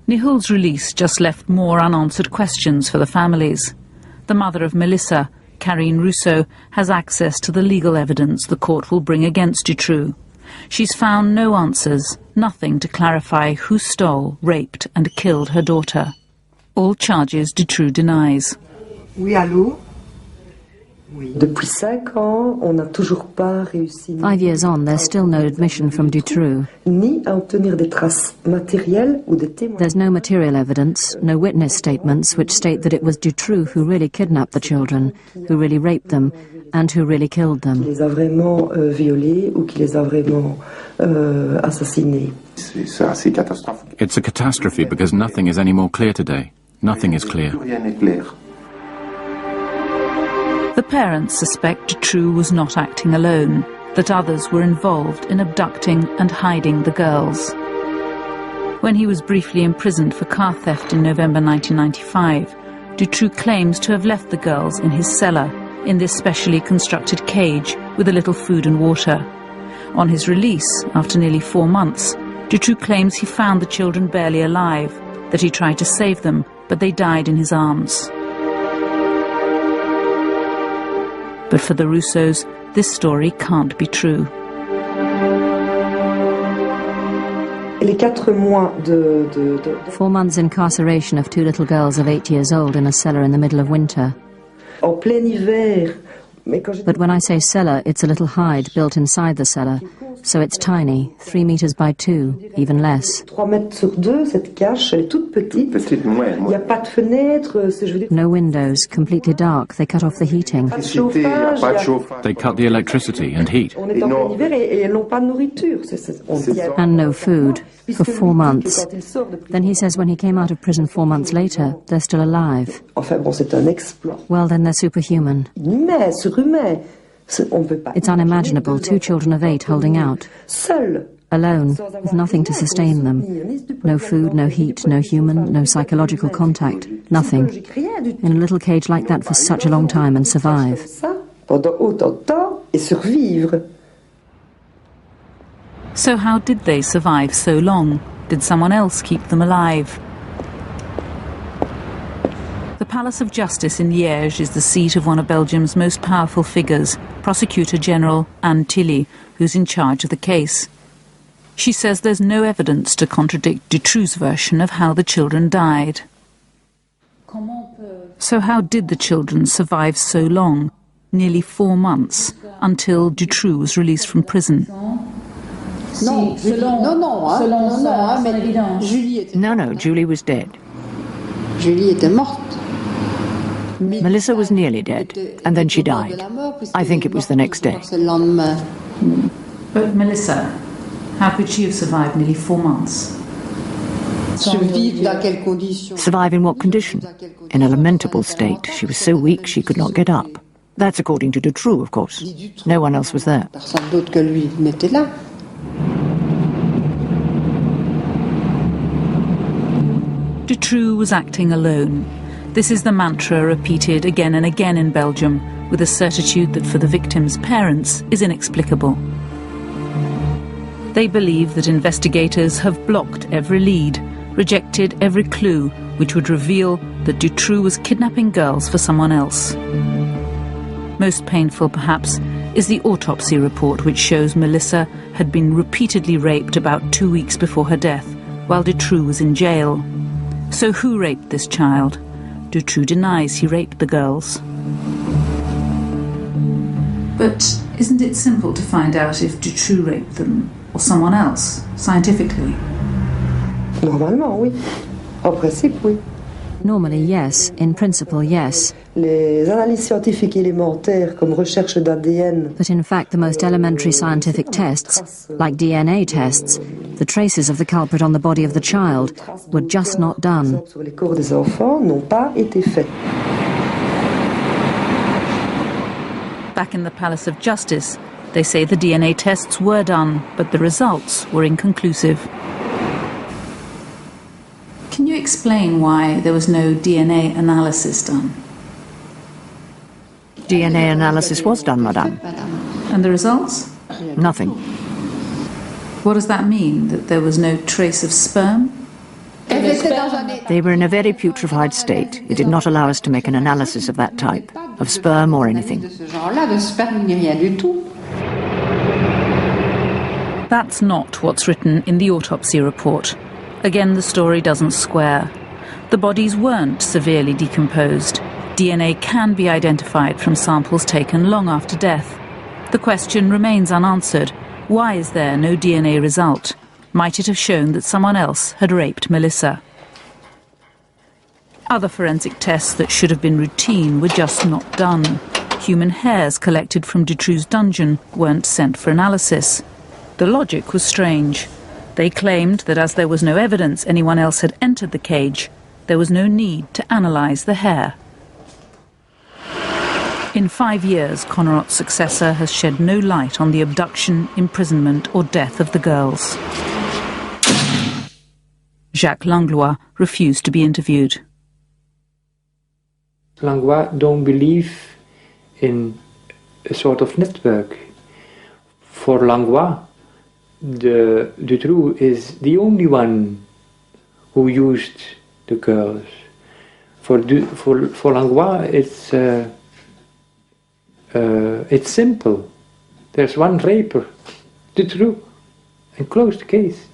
Nihul's release just left more unanswered questions for the families. The mother of Melissa, Karine Rousseau, has access to the legal evidence the court will bring against Dutroux. She's found no answers, nothing to clarify who stole, raped and killed her daughter. All charges Dutroux denies. Oui, allô? Depuis 5 ans, on n'a toujours pas réussi. 5 years on, there's still no admission from Dutroux. Ni à obtenir des traces matérielles ou des témoignages. There's no material evidence, no witness statements which state that it was Dutroux who really kidnapped the children, who really raped them, and who really killed them. Qui les a vraiment violés ou qui les a vraiment assassinés. It's a catastrophe because nothing is any more clear today. Nothing is clear. The parents suspect Dutroux was not acting alone, that others were involved in abducting and hiding the girls. When he was briefly imprisoned for car theft in November 1995, Dutroux claims to have left the girls in his cellar, in this specially constructed cage with a little food and water. On his release, after nearly 4 months, Dutroux claims he found the children barely alive, that he tried to save them, but they died in his arms. But for the Rousseaus, this story can't be true. Les 4 mois 4 months incarceration of 2 little girls of 8 years old in a cellar in the middle of winter. En plein hiver. But when I say cellar, it's a little hide built inside the cellar, so it's tiny, 3 meters by 2, even less. 3 mètres sur 2, cette cache, elle est toute petite. Il n'y a pas de fenêtre, je veux dire. No windows, completely dark. They cut off the heating. They cut the electricity and heat. On est en plein hiver et elles n'ont pas de nourriture. And no food for 4 months. Then he says when he came out of prison 4 months later, they're still alive. Enfin bon, c'est un exploit. Well, then they're superhuman. Inhumain, surhumain. On peut pas. It's unimaginable, 2 children of 8 holding out. Seuls. Alone, with nothing to sustain them. No food, no heat, no human, no psychological contact, nothing. In a little cage like that for such a long time and survive. Pendant autant de temps et survivre. So how did they survive so long? Did someone else keep them alive? The Palace of Justice in Liège is the seat of one of Belgium's most powerful figures, Prosecutor General Anne Tilly, who's in charge of the case. She says there's no evidence to contradict Dutroux's version of how the children died. So how did the children survive so long, nearly 4 months, until Dutroux was released from prison? No, Julie was dead. Julie était morte. Melissa was nearly dead, and then she died. I think it was the next day. But Melissa, how could she have survived nearly 4 months? Survive in what condition? In a lamentable state. She was so weak she could not get up. That's according to Dutroux, of course. No one else was there. Dutroux was acting alone. This is the mantra repeated again and again in Belgium, with a certitude that for the victims' parents is inexplicable. They believe that investigators have blocked every lead, rejected every clue which would reveal that Dutroux was kidnapping girls for someone else. Most painful, perhaps, is the autopsy report which shows Melissa had been repeatedly raped about 2 weeks before her death, while Dutroux was in jail. So who raped this child? Dutroux denies he raped the girls. But isn't it simple to find out if Dutroux raped them or someone else, scientifically? Normalement, oui. En principe, oui. Normally, yes. In principle, yes. Les analyses scientifiques élémentaires comme recherche d'ADN. But in fact, the most elementary scientific tests, like DNA tests, the traces of the culprit on the body of the child, were just not done. Sur les corps des enfants n'ont pas été faits. Back in the Palace of Justice, they say the DNA tests were done, but the results were inconclusive. Can you explain why there was no DNA analysis done? DNA analysis was done, madame. And the results? Nothing. What does that mean, that there was no trace of sperm? They were in a very putrefied state. It did not allow us to make an analysis of that type, of sperm or anything. That's not what's written in the autopsy report. Again, the story doesn't square. The bodies weren't severely decomposed. DNA can be identified from samples taken long after death. The question remains unanswered. Why is there no DNA result? Might it have shown that someone else had raped Melissa? Other forensic tests that should have been routine were just not done. Human hairs collected from Dutroux's dungeon weren't sent for analysis. The logic was strange. They claimed that as there was no evidence anyone else had entered the cage, there was no need to analyse the hair. In 5 years, Connerott's successor has shed no light on the abduction, imprisonment or death of the girls. Jacques Langlois refused to be interviewed. Langlois don't believe in a sort of network. For Langlois, the Dutroux is the only one who used the girls. For Langlois, it's simple. There's one raper, Dutroux, and close the case.